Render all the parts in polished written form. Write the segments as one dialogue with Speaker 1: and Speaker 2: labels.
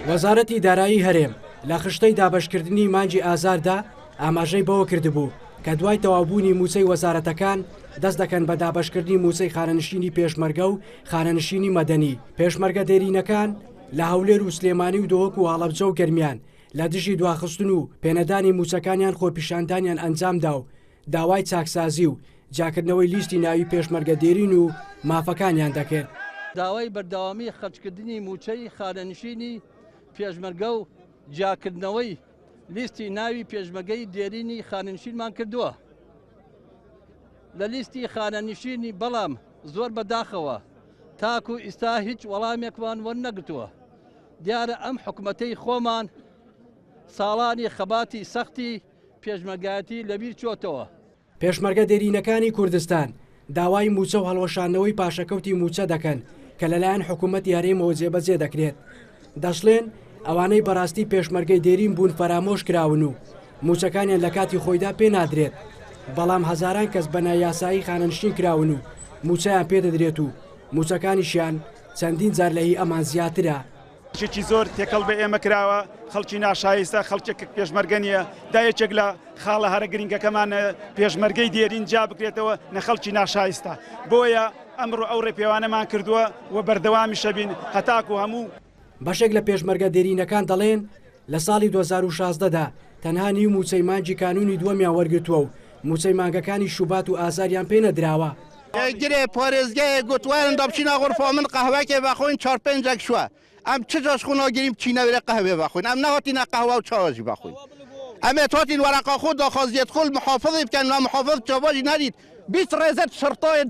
Speaker 1: وەزارەتی دارایی هەرێم لە خشتەی دابەشکردنی مانگی ئازاردا ئاماژەی بەوە کردبوو کە دوای تەواوبوونی موچەی وەزارەتەکان دەست دەکەن بە دابەشکردنی موچەی خانەنشینی پێشمەرگە و خانەنشینی مەدەنی. پێشمەرگە دێرینەکان لە هەولێر و سلێمانی و دۆوەک و هەڵەبجە و گەرمیان لە دژی دواخستن و پێنەدانی موچەکانیان خۆپیشاندانیان ئەنجامدا و داوای چاکسازی و جاکردنەوەی لیستی ناوی پێشمەرگە دێرین و مافەکانیان دەکرد.
Speaker 2: داوای بەردەوامی خەرجکردنی موچەی خانەنشینی پێشمەرگە و جاکردنەوەی لیستی ناوی پێشمەرگەی دێرینی خانەنشینمان کردووە. لە لیستی خانەنشینی بەڵام زۆر بەداخەوە تاکو ئێستا هیچ وەڵامێکمان وەرنەگرتووە. دیارە ئەم حکومەتەی خۆمان ساڵانی خەباتی سەختی پێشمەرگایەتی لەبیر چۆتەوە.
Speaker 1: پێشمەرگە دێرینەکانی کوردستان داوای موچە و هەڵوەشانەوەی پاشەکەوتی موچە دەکەن کە لەلایەن حکوومەت یارێمەوە جێبەجێ دەکرێت. دەشڵێن ئەوانەی بەڕاستی پێشمەرگەی دێرین بوون فەرامۆش کراون و موچەکانیان لە کاتی خۆیدا پێ نادرێت، بەڵام هەزاران کەس بە نایاسایی خانەنشین کراون و موچەیان پێدەدرێت و موچەکانیشیان چەندین جار لە هی ئەمان زیاترە.
Speaker 3: شێکی زۆر تێکەڵ بە ئێمە کراوە، خەڵکی ناشایستە، خەڵکێک پێشمەرگە نییە، دایەکێک لە خاڵە هەرە گرنگەکەمانە پێشمەرگەی دێرین جا بکرێتەوە نە خەڵکی ناشایستە. بۆیە ئەمڕۆ ئەو ڕێپێوانەمان کردووە و بەردەوامی شەبین هەتاکو هەموو.
Speaker 1: بەشێک لە پێشمەرگە دێرینەکان دەڵێن لە ساڵی 2016دا تەنها نیو موچەی مانگی کانونی دووەمیان وەرگرتووە و موچەی مانگەکانی شوبات و ئازاریان پێ نەدراوە.
Speaker 4: گرێ پارێزگای گوتوارن دابچینە غرفا من قەهوەکێ بەخۆین 4-5 شووە. ئەم چ جاش خۆناگیریم چینەوێرە قەهوێ بەخۆین، ئەم نەهاتینە قەهوە و چاوەژی بەخۆین. ئەمێ تاتین وەرەقا خۆ داخوازیێت خۆل محافظی بکەن و محافظ چاوەژی نەدید 20 ڕێزەت شرطای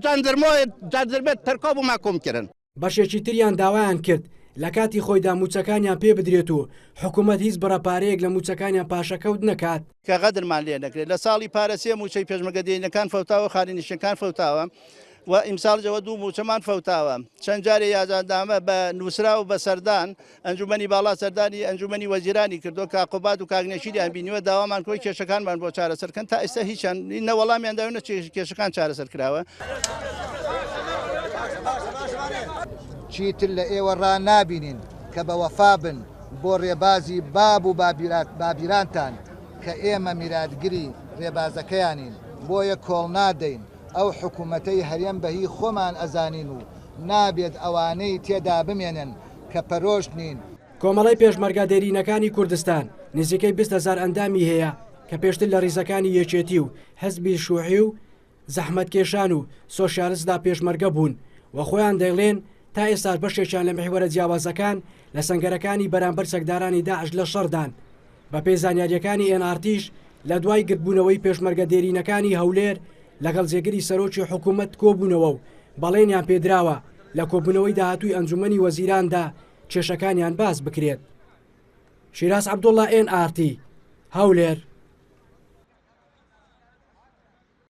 Speaker 4: جەندەرمێت تەرکاب و مەکۆم کردن.
Speaker 1: بەشێکی تریان داوایان کرد لە کاتی خۆیدا موچەکانیان پێ بدرێت و حکوومەت هیچ بڕەپارەیەک لە موچەکانیان پاشەکەوت نەکات.
Speaker 4: کە غەدرمان لێ نەکرێت لە ساڵی پارەسێ موچەی پێشمەرگە دێرینەکان فەوتاوە، خانەنشینەکان فەوتاوە و ئیمساڵجەوە دوو موچەمان فەوتاوە. چەند جارێ یاجاندامە بە نووسرا و بە سەردان ئەنجومەنی باڵا سەردانی ئەنجومەنی وەزیرانی کردو کاقوبات و کاگنێشیریان بینیوە داوامان کۆی کێشەکانمان بۆ چارەسەرکەن تا ئێستا هیچیان نەوەڵامیان داوێنە کێشەکان چارەسەر کراوە.
Speaker 5: چیتر لە ئێوە ڕنابینین کە بە وەفا بن بۆ ڕێبازی باب و بابیرانتان کە ئێمە میراتگری ڕێبازەکەیانین، بۆیە کۆڵ نادەین ئەو حکوومەتەی هەرێم بەهی خۆمان ئەزانین و نابێت ئەوانەی تێدا بمێنن کە پەرۆشت نین.
Speaker 1: کۆمەڵی پێشمەرگە دێرینەکانی کوردستان نزیکەی 20,000 ئەندامی هەیە کە پێشتر لە ڕیزەکانی یەکێتی و حەزبی شووحی و زەحمەتکێشان و سۆشیالیستدا پێشمەرگە بوون و خۆیان دەیڵێن تا ئێستا بەشێکیان لە محیوەرە جیاوازەکان لە سەنگەرەکانی بەرامبەر چەکدارانی داعش لە شەردان. بە پێی زانیاریەکانی NRTش لە دوای گرتبوونەوەی پێشمەرگە دێرینەکانی هەولێر لەگەڵ جێگەری سەرۆکی حکوومەت کۆبوونەوە و بەڵێنیان پێدراوە لە کۆبوونەوەی داهاتووی ئەنجومەنی وەزیراندا کێشەکانیان باس بکرێت. شیراز عەبدوڵڵا NRT هەولێر.